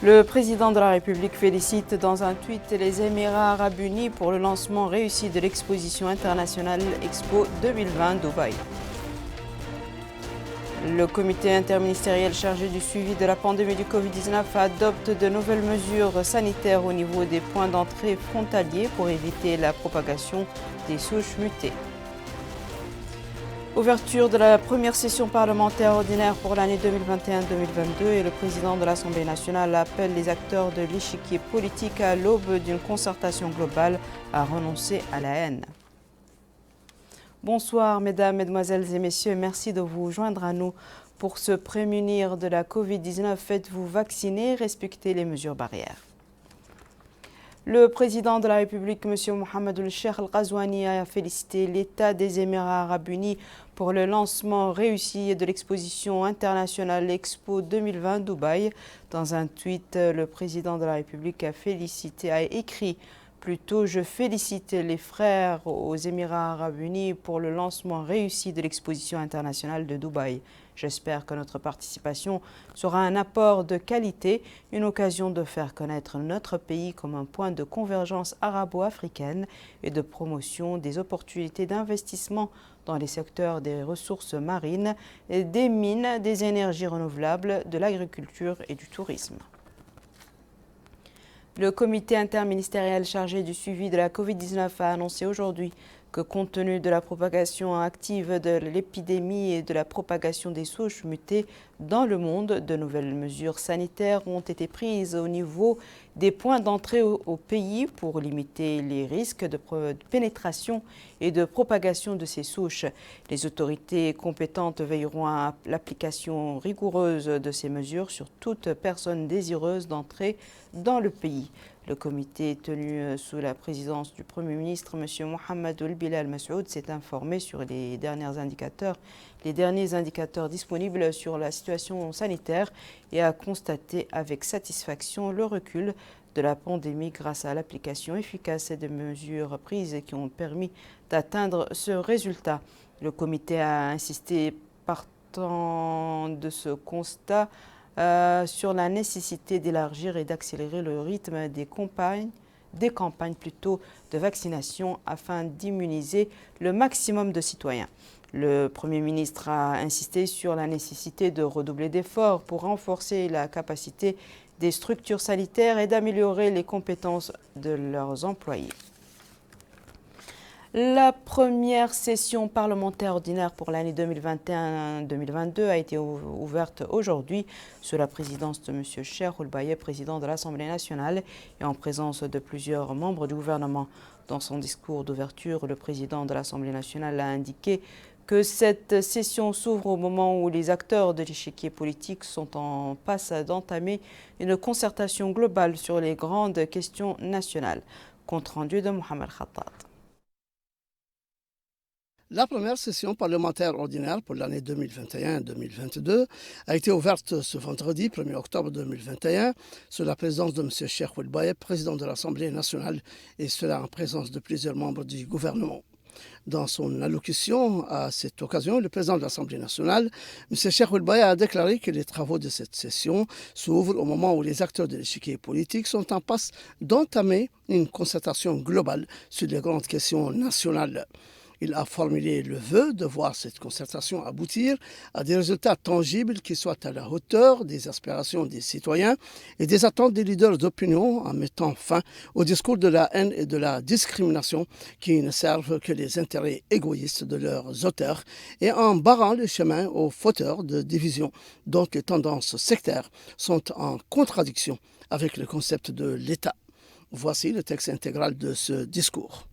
Le président de la République félicite dans un tweet les Émirats arabes unis pour le lancement réussi de l'exposition internationale Expo 2020 Dubaï. Le comité interministériel chargé du suivi de la pandémie du Covid-19 adopte de nouvelles mesures sanitaires au niveau des points d'entrée frontaliers pour éviter la propagation des souches mutées. Ouverture de la première session parlementaire ordinaire pour l'année 2021-2022 et le président de l'Assemblée nationale appelle les acteurs de l'échiquier politique à l'aube d'une concertation globale à renoncer à la haine. Bonsoir mesdames, mesdemoiselles et messieurs, merci de vous joindre à nous. Pour se prémunir de la Covid-19, faites-vous vacciner, respectez les mesures barrières. Le président de la République, M. Mohamed El-Cheikh Al-Ghazouani, a félicité l'État des Émirats arabes unis pour le lancement réussi de l'exposition internationale Expo 2020 Dubaï. Dans un tweet, le président de la République a écrit plutôt « Je félicite les frères aux Émirats arabes unis pour le lancement réussi de l'exposition internationale de Dubaï. J'espère que notre participation sera un apport de qualité, une occasion de faire connaître notre pays comme un point de convergence arabo-africaine et de promotion des opportunités d'investissement dans les secteurs des ressources marines, des mines, des énergies renouvelables, de l'agriculture et du tourisme. » Le comité interministériel chargé du suivi de la Covid-19 a annoncé aujourd'hui que compte tenu de la propagation active de l'épidémie et de la propagation des souches mutées dans le monde, de nouvelles mesures sanitaires ont été prises au niveau des points d'entrée au pays pour limiter les risques de pénétration et de propagation de ces souches. Les autorités compétentes veilleront à l'application rigoureuse de ces mesures sur toute personne désireuse d'entrer dans le pays. Le comité tenu sous la présidence du Premier ministre, M. Mohamed Ould Massoud, s'est informé sur les derniers indicateurs disponibles sur la situation sanitaire et a constaté avec satisfaction le recul de la pandémie grâce à l'application efficace des mesures prises qui ont permis d'atteindre ce résultat. Le comité a insisté partant de ce constat sur la nécessité d'élargir et d'accélérer le rythme des campagnes de vaccination afin d'immuniser le maximum de citoyens. Le Premier ministre a insisté sur la nécessité de redoubler d'efforts pour renforcer la capacité des structures sanitaires et d'améliorer les compétences de leurs employés. La première session parlementaire ordinaire pour l'année 2021-2022 a été ouverte aujourd'hui sous la présidence de M. Cheikh Ould, président de l'Assemblée nationale, et en présence de plusieurs membres du gouvernement. Dans son discours d'ouverture, le président de l'Assemblée nationale a indiqué que cette session s'ouvre au moment où les acteurs de l'échiquier politique sont en passe d'entamer une concertation globale sur les grandes questions nationales. Compte rendu de Mohamed Khattat. La première session parlementaire ordinaire pour l'année 2021-2022 a été ouverte ce vendredi 1er octobre 2021 sous la présidence de M. Cheikh Ould, président de l'Assemblée nationale, et cela en présence de plusieurs membres du gouvernement. Dans son allocution à cette occasion, le président de l'Assemblée nationale, M. Cheikh Ould, a déclaré que les travaux de cette session s'ouvrent au moment où les acteurs de l'échiquier politique sont en passe d'entamer une concertation globale sur les grandes questions nationales. Il a formulé le vœu de voir cette concertation aboutir à des résultats tangibles qui soient à la hauteur des aspirations des citoyens et des attentes des leaders d'opinion, en mettant fin au discours de la haine et de la discrimination qui ne servent que les intérêts égoïstes de leurs auteurs et en barrant le chemin aux fauteurs de division dont les tendances sectaires sont en contradiction avec le concept de l'État. Voici le texte intégral de ce discours.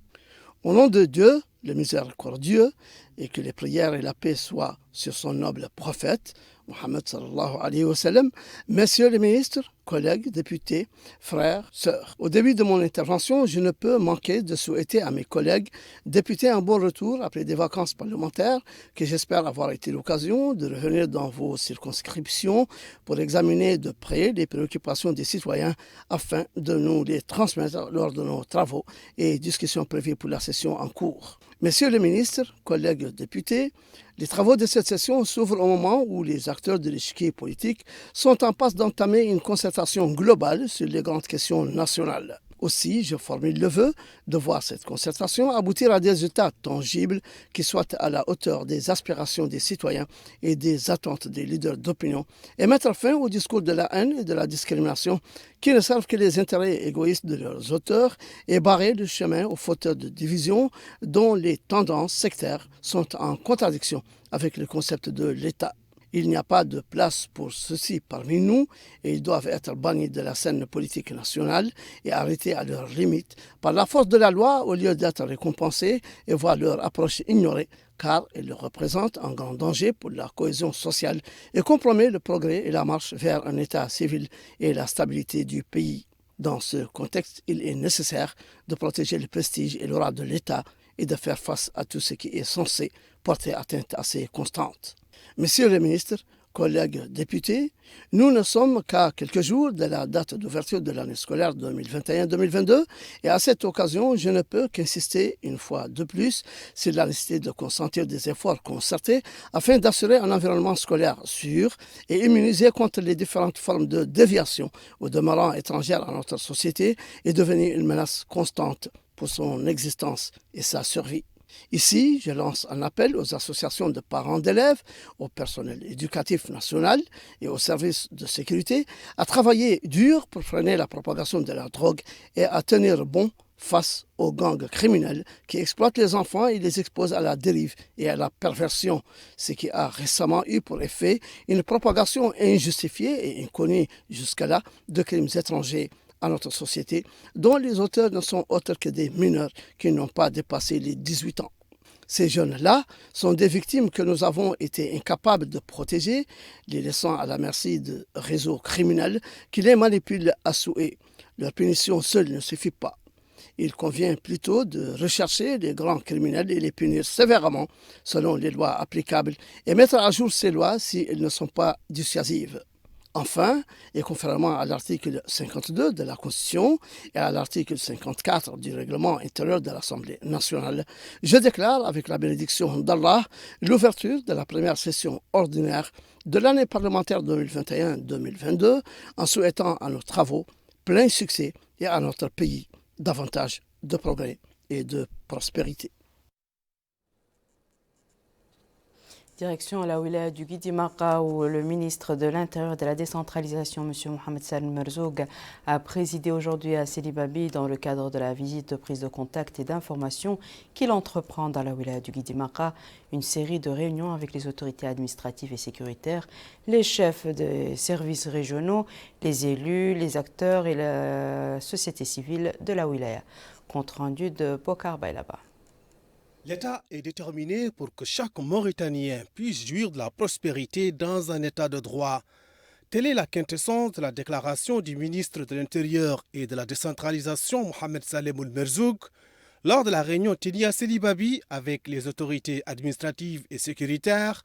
Au nom de Dieu, le miséricordieux, et que les prières et la paix soient sur son noble prophète, Mohammed sallallahu alayhi wa sallam, messieurs les ministres, collègues, députés, frères, sœurs. Au début de mon intervention, je ne peux manquer de souhaiter à mes collègues députés un bon retour après des vacances parlementaires que j'espère avoir été l'occasion de revenir dans vos circonscriptions pour examiner de près les préoccupations des citoyens afin de nous les transmettre lors de nos travaux et discussions prévues pour la session en cours. Messieurs les ministres, collègues députés, les travaux de cette session s'ouvrent au moment où les acteurs de l'échiquier politique sont en passe d'entamer une concertation concertation globale sur les grandes questions nationales. Aussi, je formule le vœu de voir cette concertation aboutir à des résultats tangibles qui soient à la hauteur des aspirations des citoyens et des attentes des leaders d'opinion et mettre fin au discours de la haine et de la discrimination qui ne servent que les intérêts égoïstes de leurs auteurs et barrer le chemin aux fauteurs de division dont les tendances sectaires sont en contradiction avec le concept de l'État. Il n'y a pas de place pour ceux-ci parmi nous et ils doivent être bannis de la scène politique nationale et arrêtés à leurs limites par la force de la loi au lieu d'être récompensés et voir leur approche ignorée car ils représentent un grand danger pour la cohésion sociale et compromet le progrès et la marche vers un État civil et la stabilité du pays. Dans ce contexte, il est nécessaire de protéger le prestige et l'aura de l'État et de faire face à tout ce qui est censé porter atteinte à ces constantes. Monsieur le ministre, collègues députés, nous ne sommes qu'à quelques jours de la date d'ouverture de l'année scolaire 2021-2022 et à cette occasion, je ne peux qu'insister une fois de plus sur la nécessité de consentir des efforts concertés afin d'assurer un environnement scolaire sûr et immunisé contre les différentes formes de déviation au demeurant étrangères à notre société et devenir une menace constante pour son existence et sa survie. Ici, je lance un appel aux associations de parents d'élèves, au personnel éducatif national et aux services de sécurité à travailler dur pour freiner la propagation de la drogue et à tenir bon face aux gangs criminels qui exploitent les enfants et les exposent à la dérive et à la perversion, ce qui a récemment eu pour effet une propagation injustifiée et inconnue jusque-là de crimes étrangers à notre société, dont les auteurs ne sont autres que des mineurs qui n'ont pas dépassé les 18 ans. Ces jeunes-là sont des victimes que nous avons été incapables de protéger, les laissant à la merci de réseaux criminels qui les manipulent à souhait. Leur punition seule ne suffit pas. Il convient plutôt de rechercher les grands criminels et les punir sévèrement selon les lois applicables et mettre à jour ces lois si elles ne sont pas dissuasives. Enfin, et conformément à l'article 52 de la Constitution et à l'article 54 du règlement intérieur de l'Assemblée nationale, je déclare avec la bénédiction d'Allah l'ouverture de la première session ordinaire de l'année parlementaire 2021-2022 en souhaitant à nos travaux plein succès et à notre pays davantage de progrès et de prospérité. Direction à la wilaya du Guidi Maqa où le ministre de l'Intérieur et de la décentralisation, M. Mohamed Salim Merzoug, a présidé aujourd'hui à Sidi Babi dans le cadre de la visite de prise de contact et d'information qu'il entreprend dans la wilaya du Guidi Maqa, une série de réunions avec les autorités administratives et sécuritaires, les chefs des services régionaux, les élus, les acteurs et la société civile de la wilaya. Compte rendu de Bokar Bailaba. L'État est déterminé pour que chaque Mauritanien puisse jouir de la prospérité dans un État de droit. Telle est la quintessence de la déclaration du ministre de l'Intérieur et de la décentralisation, Mohamed Salim Merzoug, lors de la réunion tenue à Sidi Babi avec les autorités administratives et sécuritaires,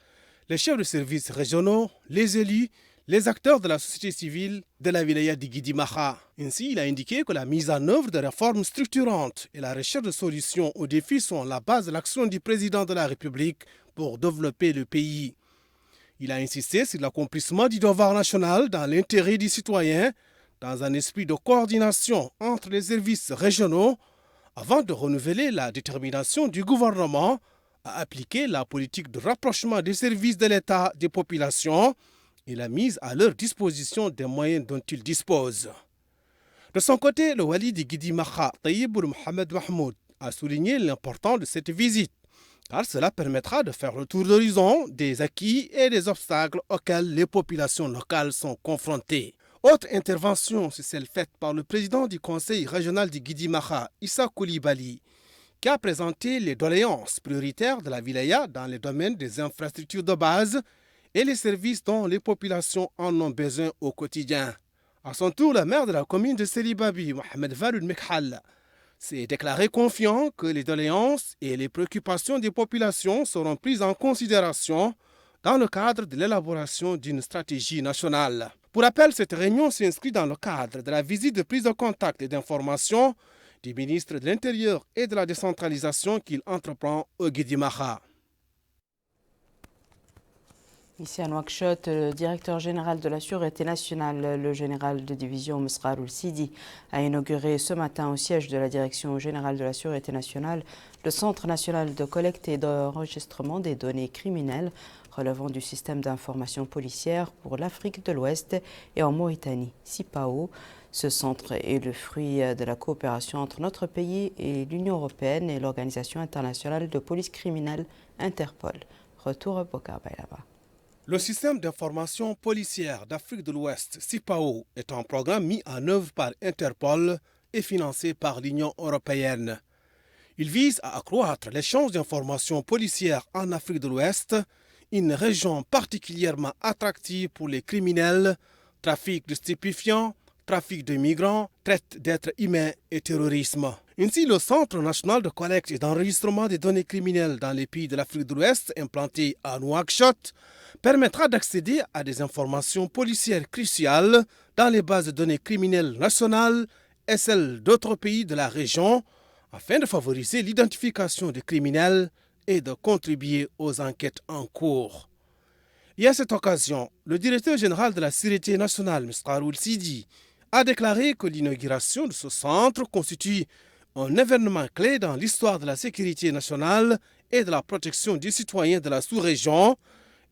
les chefs de services régionaux, les élus, les acteurs de la société civile de la wilaya de Guidi Maqa. Ainsi, il a indiqué que la mise en œuvre de réformes structurantes et la recherche de solutions aux défis sont la base de l'action du président de la République pour développer le pays. Il a insisté sur l'accomplissement du devoir national dans l'intérêt du citoyen, dans un esprit de coordination entre les services régionaux, avant de renouveler la détermination du gouvernement à appliquer la politique de rapprochement des services de l'État des populations et la mise à leur disposition des moyens dont ils disposent. De son côté, le wali de Guidi Maqa, Tayyib Mohamed Mahmoud, a souligné l'importance de cette visite, car cela permettra de faire le tour d'horizon des acquis et des obstacles auxquels les populations locales sont confrontées. Autre intervention, c'est celle faite par le président du conseil régional de Guidi Maqa, Issa Koulibaly, qui a présenté les doléances prioritaires de la wilaya dans les domaines des infrastructures de base et les services dont les populations en ont besoin au quotidien. À son tour, le maire de la commune de Sidi Babi, Mohamed Valud Mekhal, s'est déclaré confiant que les doléances et les préoccupations des populations seront prises en considération dans le cadre de l'élaboration d'une stratégie nationale. Pour rappel, cette réunion s'inscrit dans le cadre de la visite de prise de contact et d'information du ministre de l'Intérieur et de la décentralisation qu'il entreprend au Guidi Maqa. Ici à Nouakchott, le directeur général de la Sûreté nationale, le général de division Mesrar Ould-Sidi, a inauguré ce matin au siège de la Direction générale de la Sûreté nationale le Centre national de collecte et d'enregistrement des données criminelles relevant du système d'information policière pour l'Afrique de l'Ouest et en Mauritanie, CIPAO. Ce centre est le fruit de la coopération entre notre pays et l'Union européenne et l'Organisation internationale de police criminelle Interpol. Retour à Bokar Bailaba. Le système d'information policière d'Afrique de l'Ouest, CIPAO, est un programme mis en œuvre par Interpol et financé par l'Union européenne. Il vise à accroître l'échange d'informations policières en Afrique de l'Ouest, une région particulièrement attractive pour les criminels, trafic de stupéfiants, trafic de migrants, traite d'êtres humains et terrorisme. Ainsi, le Centre national de collecte et d'enregistrement des données criminelles dans les pays de l'Afrique de l'Ouest, implanté à Nouakchott, permettra d'accéder à des informations policières cruciales dans les bases de données criminelles nationales et celles d'autres pays de la région, afin de favoriser l'identification des criminels et de contribuer aux enquêtes en cours. Et à cette occasion, le directeur général de la Sûreté nationale, Mesrar Ould-Sidi, a déclaré que l'inauguration de ce centre constitue un événement clé dans l'histoire de la sécurité nationale et de la protection des citoyens de la sous-région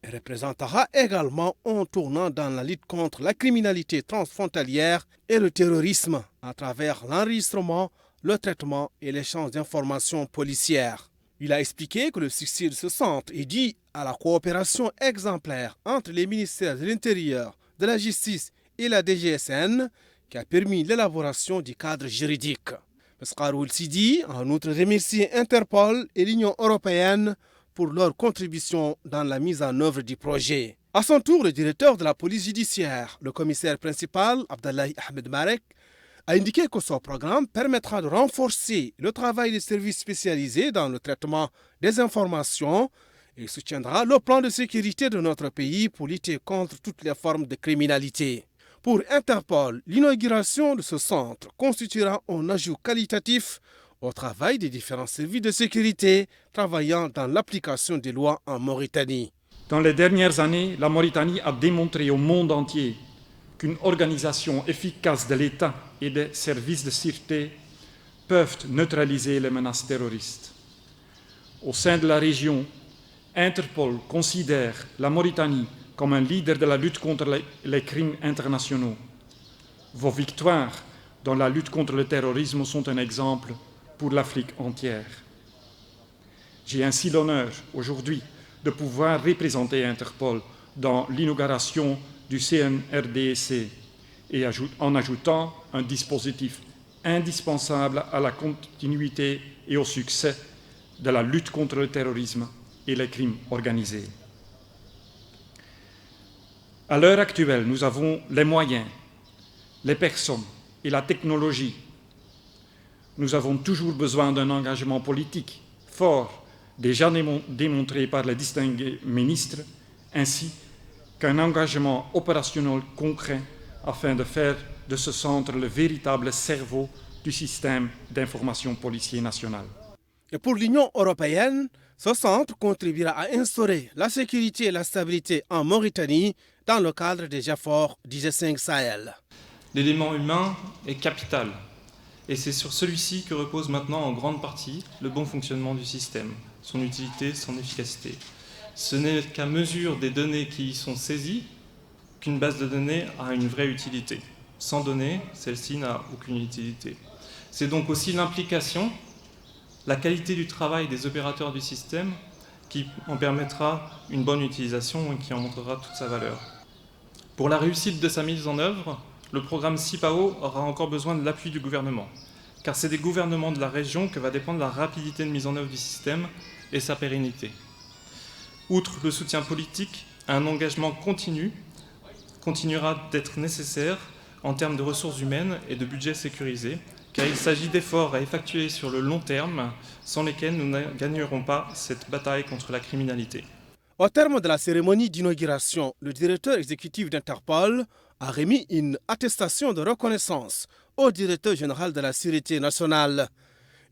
et représentera également un tournant dans la lutte contre la criminalité transfrontalière et le terrorisme à travers l'enregistrement, le traitement et l'échange d'informations policières. Il a expliqué que le succès de ce centre est dû à la coopération exemplaire entre les ministères de l'Intérieur, de la Justice et la DGSN qui a permis l'élaboration du cadre juridique. Mesrar Ould-Sidi a en outre remercié Interpol et l'Union européenne pour leur contribution dans la mise en œuvre du projet. À son tour, le directeur de la police judiciaire, le commissaire principal, Abdallahi Ahmed Marek, a indiqué que ce programme permettra de renforcer le travail des services spécialisés dans le traitement des informations et soutiendra le plan de sécurité de notre pays pour lutter contre toutes les formes de criminalité. Pour Interpol, l'inauguration de ce centre constituera un ajout qualitatif au travail des différents services de sécurité travaillant dans l'application des lois en Mauritanie. Dans les dernières années, la Mauritanie a démontré au monde entier qu'une organisation efficace de l'État et des services de sûreté peuvent neutraliser les menaces terroristes. Au sein de la région, Interpol considère la Mauritanie comme un leader de la lutte contre les crimes internationaux. Vos victoires dans la lutte contre le terrorisme sont un exemple pour l'Afrique entière. J'ai ainsi l'honneur aujourd'hui de pouvoir représenter Interpol dans l'inauguration du CNRDC et en ajoutant un dispositif indispensable à la continuité et au succès de la lutte contre le terrorisme et les crimes organisés. À l'heure actuelle, nous avons les moyens, les personnes et la technologie. Nous avons toujours besoin d'un engagement politique fort, déjà démontré par les distingués ministres, ainsi qu'un engagement opérationnel concret afin de faire de ce centre le véritable cerveau du système d'information policier national. Et pour l'Union européenne, ce centre contribuera à instaurer la sécurité et la stabilité en Mauritanie dans le cadre des efforts du G5 Sahel. L'élément humain est capital et c'est sur celui-ci que repose maintenant en grande partie le bon fonctionnement du système, son utilité, son efficacité. Ce n'est qu'à mesure des données qui y sont saisies qu'une base de données a une vraie utilité. Sans données, celle-ci n'a aucune utilité. C'est donc aussi l'implication, la qualité du travail des opérateurs du système qui en permettra une bonne utilisation et qui en montrera toute sa valeur. Pour la réussite de sa mise en œuvre, le programme CIPAO aura encore besoin de l'appui du gouvernement, car c'est des gouvernements de la région que va dépendre la rapidité de mise en œuvre du système et sa pérennité. Outre le soutien politique, un engagement continuera d'être nécessaire en termes de ressources humaines et de budget sécurisé, car il s'agit d'efforts à effectuer sur le long terme, sans lesquels nous ne gagnerons pas cette bataille contre la criminalité. Au terme de la cérémonie d'inauguration, le directeur exécutif d'Interpol a remis une attestation de reconnaissance au directeur général de la Sûreté nationale.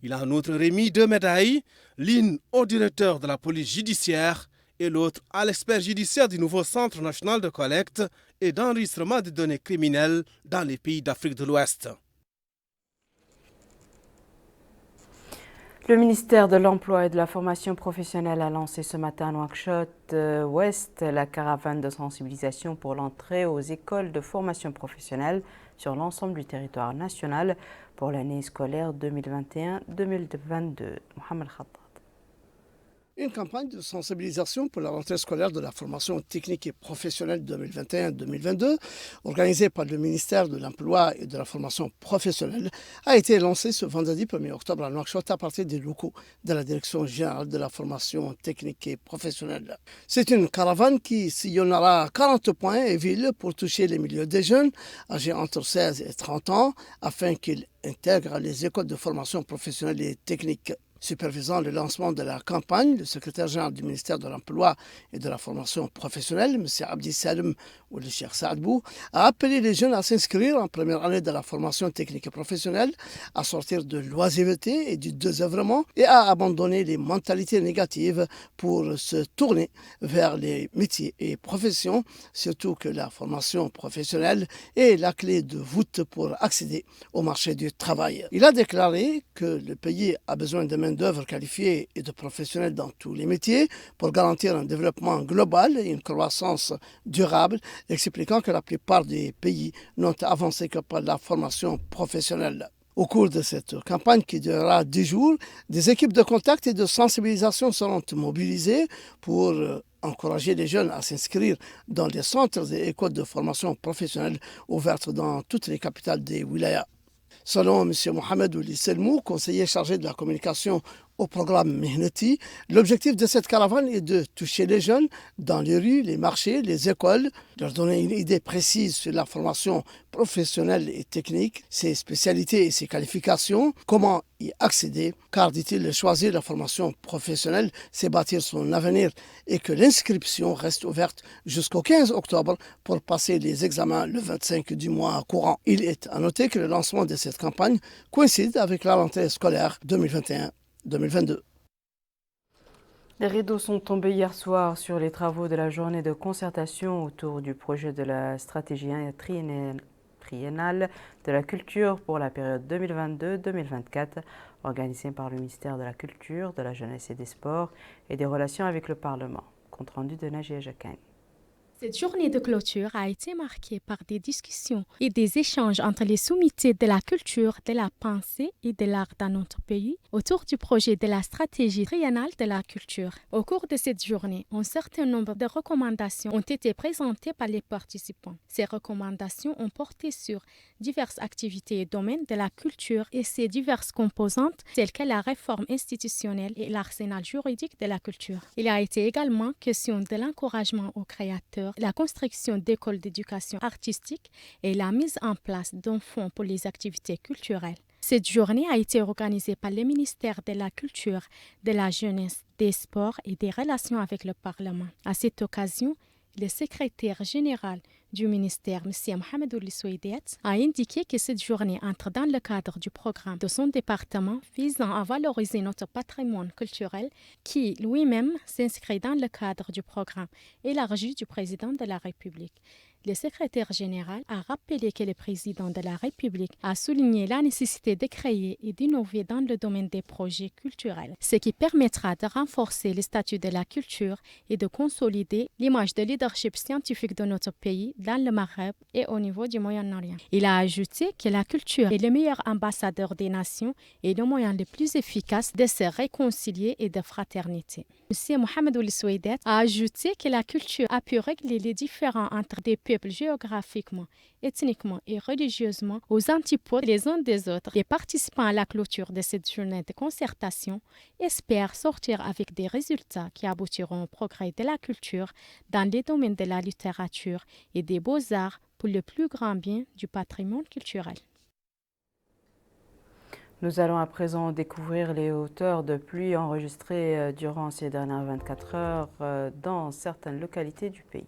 Il a en outre remis 2 médailles, l'une au directeur de la police judiciaire et l'autre à l'expert judiciaire du nouveau Centre national de collecte et d'enregistrement des données criminelles dans les pays d'Afrique de l'Ouest. Le ministère de l'Emploi et de la Formation professionnelle a lancé ce matin à Nouakchott-Ouest la caravane de sensibilisation pour l'entrée aux écoles de formation professionnelle sur l'ensemble du territoire national pour l'année scolaire 2021-2022. Mohamed Khattab. Une campagne de sensibilisation pour la rentrée scolaire de la formation technique et professionnelle 2021-2022, organisée par le ministère de l'Emploi et de la Formation professionnelle, a été lancée ce vendredi 1er octobre à Nouakchott à partir des locaux de la Direction générale de la formation technique et professionnelle. C'est une caravane qui sillonnera 40 points et villes pour toucher les milieux des jeunes âgés entre 16 et 30 ans afin qu'ils intègrent les écoles de formation professionnelle et technique. Supervisant le lancement de la campagne, le secrétaire général du ministère de l'Emploi et de la Formation professionnelle, M. Abdi Salem ou le Cheikh Saadbou, a appelé les jeunes à s'inscrire en première année de la formation technique et professionnelle, à sortir de l'oisiveté et du désœuvrement et à abandonner les mentalités négatives pour se tourner vers les métiers et professions, surtout que la formation professionnelle est la clé de voûte pour accéder au marché du travail. Il a déclaré que le pays a besoin de main-d'œuvre qualifiée et de professionnels dans tous les métiers pour garantir un développement global et une croissance durable, expliquant que la plupart des pays n'ont avancé que par la formation professionnelle. Au cours de cette campagne qui durera 10 jours, des équipes de contact et de sensibilisation seront mobilisées pour encourager les jeunes à s'inscrire dans les centres et écoles de formation professionnelle ouvertes dans toutes les capitales des wilayas. Selon M. Mohamed Ouli Selmou, conseiller chargé de la communication au programme Mihneti, l'objectif de cette caravane est de toucher les jeunes dans les rues, les marchés, les écoles, leur donner une idée précise sur la formation professionnelle et technique, ses spécialités et ses qualifications, comment y accéder, car, dit-il, choisir la formation professionnelle, c'est bâtir son avenir et que l'inscription reste ouverte jusqu'au 15 octobre pour passer les examens le 25 du mois courant. Il est à noter que le lancement de cette campagne coïncide avec la rentrée scolaire 2021-2022. Les rideaux sont tombés hier soir sur les travaux de la journée de concertation autour du projet de la stratégie triennale de la culture pour la période 2022-2024, organisée par le ministère de la Culture, de la Jeunesse et des Sports et des Relations avec le Parlement. Compte rendu de Najia Jakani. Cette journée de clôture a été marquée par des discussions et des échanges entre les sommités de la culture, de la pensée et de l'art dans notre pays autour du projet de la stratégie triennale de la culture. Au cours de cette journée, un certain nombre de recommandations ont été présentées par les participants. Ces recommandations ont porté sur diverses activités et domaines de la culture et ses diverses composantes telles que la réforme institutionnelle et l'arsenal juridique de la culture. Il a été également question de l'encouragement aux créateurs, la construction d'écoles d'éducation artistique et la mise en place d'un fonds pour les activités culturelles. Cette journée a été organisée par le ministère de la Culture, de la Jeunesse, des Sports et des Relations avec le Parlement. À cette occasion, le secrétaire général du ministère, M. Mohamed Ouli Soueidet, a indiqué que cette journée entre dans le cadre du programme de son département visant à valoriser notre patrimoine culturel qui lui-même s'inscrit dans le cadre du programme élargi du président de la République. Le secrétaire général a rappelé que le président de la République a souligné la nécessité de créer et d'innover dans le domaine des projets culturels, ce qui permettra de renforcer le statut de la culture et de consolider l'image de leadership scientifique de notre pays dans le Maghreb et au niveau du Moyen-Orient. Il a ajouté que la culture est le meilleur ambassadeur des nations et le moyen le plus efficace de se réconcilier et de fraternité. M. Mohamed Ouli Soueidet a ajouté que la culture a pu régler les différends entre des peuples géographiquement, ethniquement et religieusement aux antipodes les uns des autres. Les participants à la clôture de cette journée de concertation espèrent sortir avec des résultats qui aboutiront au progrès de la culture dans les domaines de la littérature et des beaux-arts pour le plus grand bien du patrimoine culturel. Nous allons à présent découvrir les hauteurs de pluie enregistrées durant ces dernières 24 heures dans certaines localités du pays.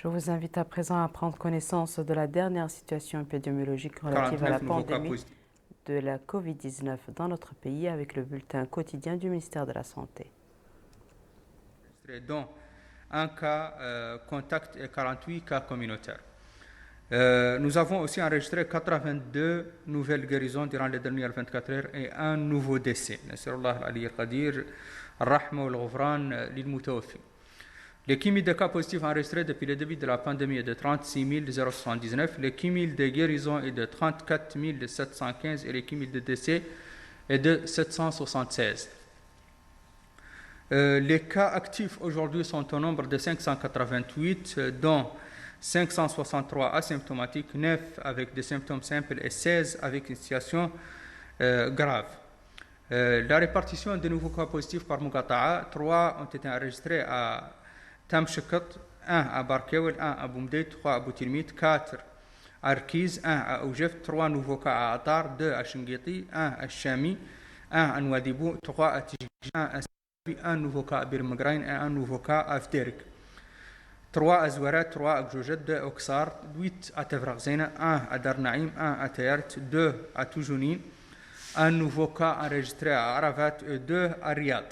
Je vous invite à présent à prendre connaissance de la dernière situation épidémiologique relative à la pandémie de la Covid-19 dans notre pays avec le bulletin quotidien du ministère de la Santé. Dont un cas contact et 48 cas communautaires. Nous avons aussi enregistré 82 nouvelles guérisons durant les dernières 24 heures et un nouveau décès. Le cumul de cas positifs enregistrés depuis le début de la pandémie est de 36 079, le cumul de guérisons est de 34 715 et le cumul de décès est de 776. Les cas actifs aujourd'hui sont au nombre de 588, dont 563 asymptomatiques, 9 avec des symptômes simples et 16 avec une situation grave. La répartition des nouveaux cas positifs par Muqata'a, 3 ont été enregistrés à Tamchikat, 1 à Barkewel, 1 à Boumdé, 3 à Boutilmit, 4 à Arkiz, 1 à Oujef, 3 nouveaux cas à Atar, 2 à Shingiti, 1 à Chami, 1 à Nouadhibou, 3 à Tijij, 1 à un nouveau cas à Birmagrain et un nouveau cas à Fderik. 3 à Zouarat, 3 à Gjoujed, 2 à Oksar, 8 à Tevrakzena, 1 à Darnaïm, 1 à Tayart, 2 à Toujouni, un nouveau cas enregistré à Aravat et 2 à Riyad.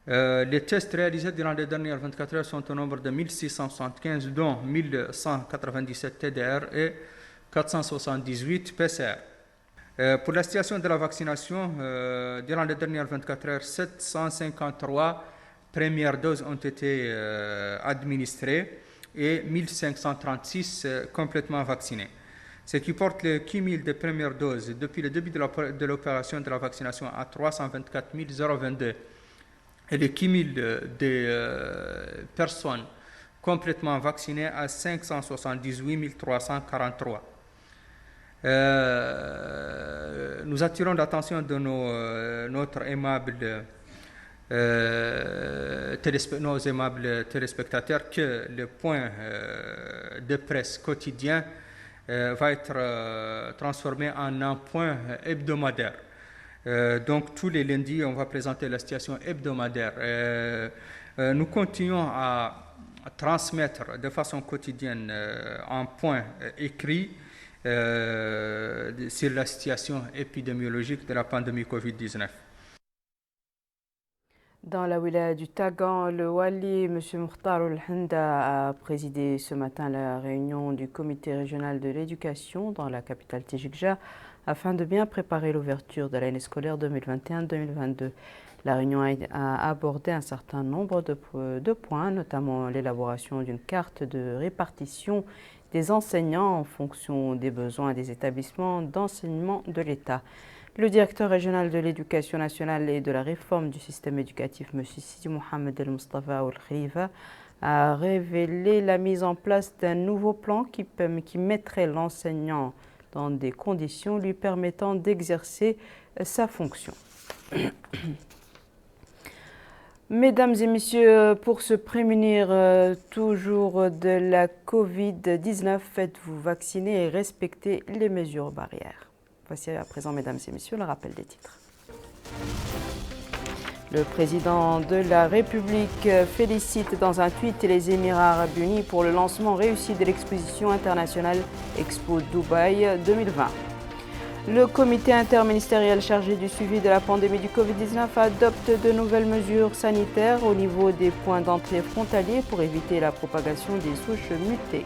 Les tests réalisés durant les dernières 24 heures sont au nombre de 1675, dont 1197 TDR et 478 PCR. Pour la situation de la vaccination, durant les dernières 24 heures, 753 premières doses ont été administrées et 1536 complètement vaccinées. Ce qui porte le cumul des premières doses depuis le début de l'opération de la vaccination à 324 022 et le cumul des personnes complètement vaccinées à 578 343. Nous attirons l'attention de nos aimables téléspectateurs que le point de presse quotidien va être transformé en un point hebdomadaire. Donc tous les lundis, on va présenter la situation hebdomadaire. Nous continuons à transmettre de façon quotidienne un point écrit sur la situation épidémiologique de la pandémie Covid-19. Dans la wilaya du Tagan, le Wali, M. Mukhtar Al-Handa, a présidé ce matin la réunion du comité régional de l'éducation dans la capitale Tijikja afin de bien préparer l'ouverture de l'année scolaire 2021-2022. La réunion a abordé un certain nombre de points, notamment l'élaboration d'une carte de répartition des enseignants en fonction des besoins des établissements d'enseignement de l'État. Le directeur régional de l'éducation nationale et de la réforme du système éducatif, M. Sidi Mohamed El Mustafa Al Khalifa, a révélé la mise en place d'un nouveau plan qui mettrait l'enseignant dans des conditions lui permettant d'exercer sa fonction. Mesdames et messieurs, pour se prémunir toujours de la Covid-19, faites-vous vacciner et respectez les mesures barrières. Voici à présent, mesdames et messieurs, le rappel des titres. Le président de la République félicite dans un tweet les Émirats arabes unis pour le lancement réussi de l'exposition internationale Expo Dubaï 2020. Le comité interministériel chargé du suivi de la pandémie du Covid-19 adopte de nouvelles mesures sanitaires au niveau des points d'entrée frontaliers pour éviter la propagation des souches mutées.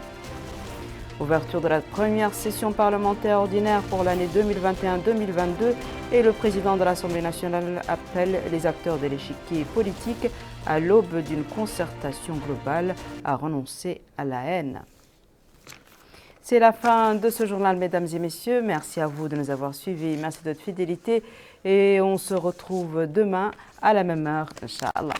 Ouverture de la première session parlementaire ordinaire pour l'année 2021-2022 et le président de l'Assemblée nationale appelle les acteurs de l'échiquier politique à l'aube d'une concertation globale à renoncer à la haine. C'est la fin de ce journal, mesdames et messieurs. Merci à vous de nous avoir suivis. Merci de votre fidélité et on se retrouve demain à la même heure, Inch'Allah.